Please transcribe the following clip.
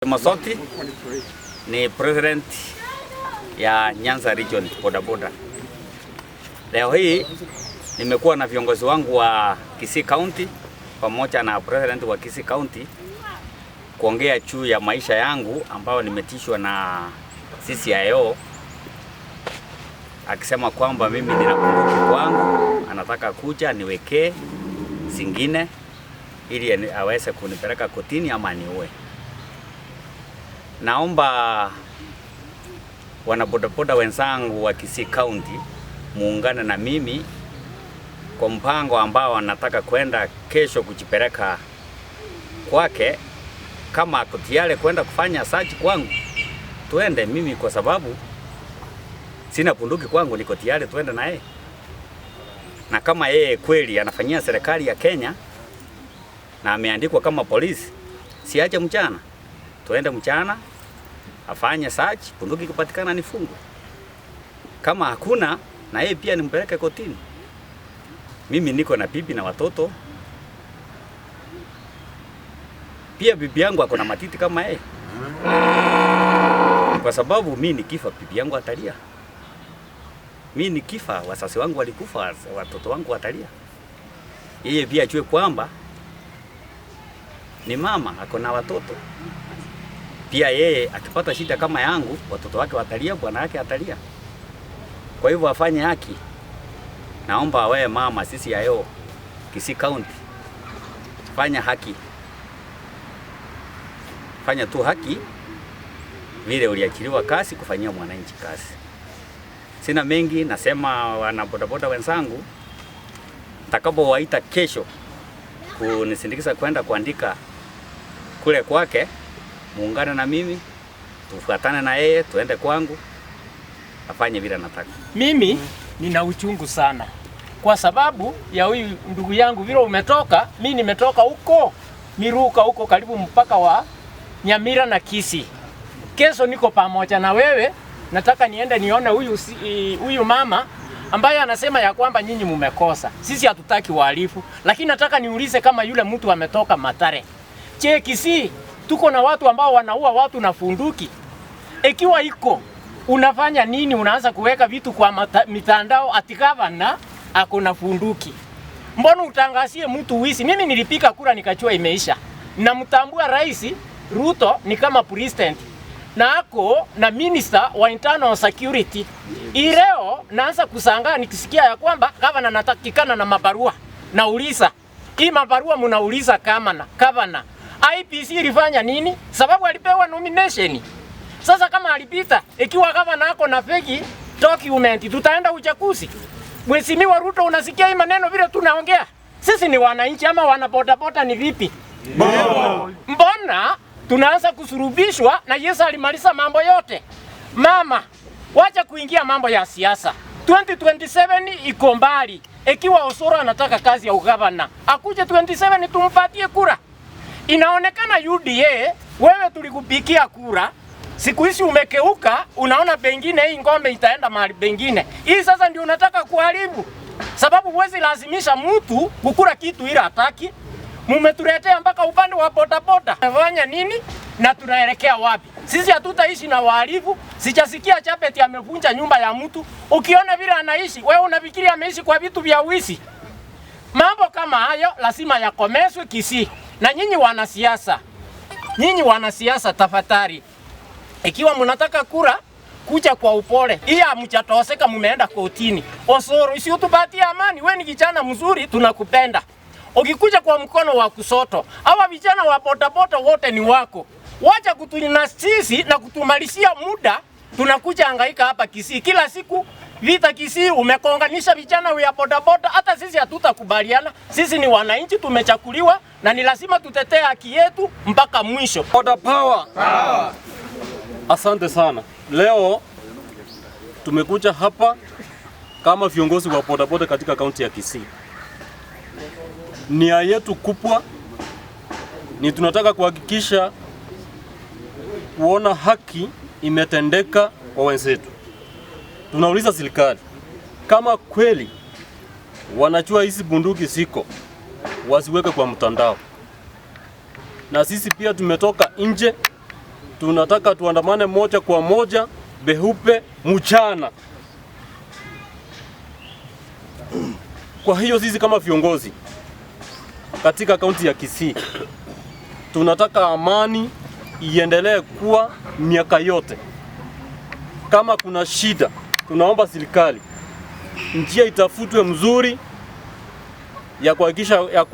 Masoti ni president ya Nyanza Region bodaboda. Leo hii nimekuwa na viongozi wangu wa Kisii County pamoja na president wa Kisii County kuongea juu ya maisha yangu ambayo nimetishwa na CCIO, akisema kwamba mimi nina bunduki kwangu, anataka kuja niwekee zingine ili aweze kunipeleka kotini ama niue. Naomba wanabodaboda wenzangu wa Kisii County muungane na mimi kwa mpango ambao anataka kwenda kesho kujipeleka kwake. Kama ako tayari kwenda kufanya search kwangu, tuende mimi, kwa sababu sina bunduki kwangu, niko tayari tuende na yeye. Na kama yeye kweli anafanyia serikali ya Kenya na ameandikwa kama polisi, siache mchana, tuende mchana afanye search, bunduki kupatikana nifungu. Kama hakuna, na yeye pia nimpeleke kotini. Mimi niko na bibi na watoto. Pia bibi yangu ako na matiti kama yeye. Kwa sababu mimi nikifa bibi yangu atalia. Mimi nikifa wasasi wangu walikufa, watoto wangu watalia. Yeye pia ajue kwamba ni mama ako na watoto. Pia yeye akipata shida kama yangu, watoto wake watalia, bwana yake atalia. Kwa hivyo afanye haki. Naomba wewe mama CCIO Kisii County, fanya haki. Fanya tu haki vile uliachiliwa kazi kufanyia mwananchi kazi. Sina mengi, nasema wana bodaboda wenzangu, nitakapowaita kesho kunisindikiza kwenda kuandika kule kwake, muungane na mimi, tufuatane na yeye, tuende kwangu, afanye vile nataka. Mimi nina uchungu sana kwa sababu ya huyu ndugu yangu vile umetoka. Mimi nimetoka huko Miruka, huko karibu mpaka wa Nyamira na Kisii. Kesho niko pamoja na wewe, nataka niende nione huyu mama ambaye anasema ya kwamba nyinyi mumekosa. Sisi hatutaki wahalifu, lakini nataka niulize kama yule mtu ametoka Mathare. Je, Kisii tuko na watu ambao wanaua watu na funduki? Ikiwa iko, unafanya nini? Unaanza kuweka vitu kwa mitandao ati gavana ako na funduki. Mbona utangazie mtu wizi? Mimi nilipika kura nikachua imeisha. Namtambua Rais Ruto ni kama president na ako na minister wa internal security. Leo naanza kusangaa nikisikia ya kwamba gavana anatakikana na mabarua. Nauliza, hii mabarua mnauliza gavana IPC ilifanya nini? Sababu alipewa nomination. Sasa kama alipita, ikiwa gavana ako na fake document, tutaenda uchaguzi. Mheshimiwa Ruto, unasikia hii maneno vile tunaongea? Sisi ni wananchi ama wanabodaboda ni vipi? Mbona tunaanza kusurubishwa na Yesu alimaliza mambo yote? Mama, wacha kuingia mambo ya siasa. 2027 iko mbali. Ikiwa Osoro anataka kazi ya ugavana, akuje 27 tumpatie kura. Inaonekana UDA, wewe tulikupikia kura, siku hizi umekeuka, unaona pengine hii ngombe itaenda mahali pengine. Hii sasa ndio unataka kuharibu. Sababu huwezi lazimisha mtu kukura kitu ila hataki. Mumetuletea mpaka upande wa bodaboda. Nafanya nini na tunaelekea wapi? Sisi hatutaishi na wahalifu. Sijasikia Chapeti amevunja nyumba ya mtu. Ukiona vile anaishi, wewe unafikiri ameishi kwa vitu vya wizi? Mambo kama hayo lazima yakomeshwe Kisii. Na nyinyi wanasiasa tafadhali, ikiwa mnataka kura, kuja kwa upole. Iya mchatoseka mumeenda kotini. Osoro, isi utupatie amani, wewe ni kijana mzuri, tunakupenda. Ukikuja kwa mkono wa kusoto, hawa vijana wa bodaboda wote ni wako. Wacha kutunasisi na kutumalishia muda, tunakuja hangaika hapa Kisii. Kila siku vita Kisii, umekonganisha vijana wa bodaboda, hata sisi hatutakubaliana. Sisi ni wananchi, tumechakuliwa na ni lazima tutetee haki yetu mpaka mwisho. Boda power. Asante sana. Leo tumekuja hapa kama viongozi wa bodaboda katika kaunti ya Kisii. Nia yetu kubwa ni tunataka kuhakikisha kuona haki imetendeka kwa wenzetu. Tunauliza serikali kama kweli wanajua hizi bunduki ziko, wasiweke kwa mtandao. Na sisi pia tumetoka nje tunataka tuandamane moja kwa moja, beupe mchana. Kwa hiyo sisi kama viongozi katika kaunti ya Kisii tunataka amani iendelee kuwa miaka yote. Kama kuna shida, tunaomba serikali njia itafutwe mzuri ya kuhakikisha ya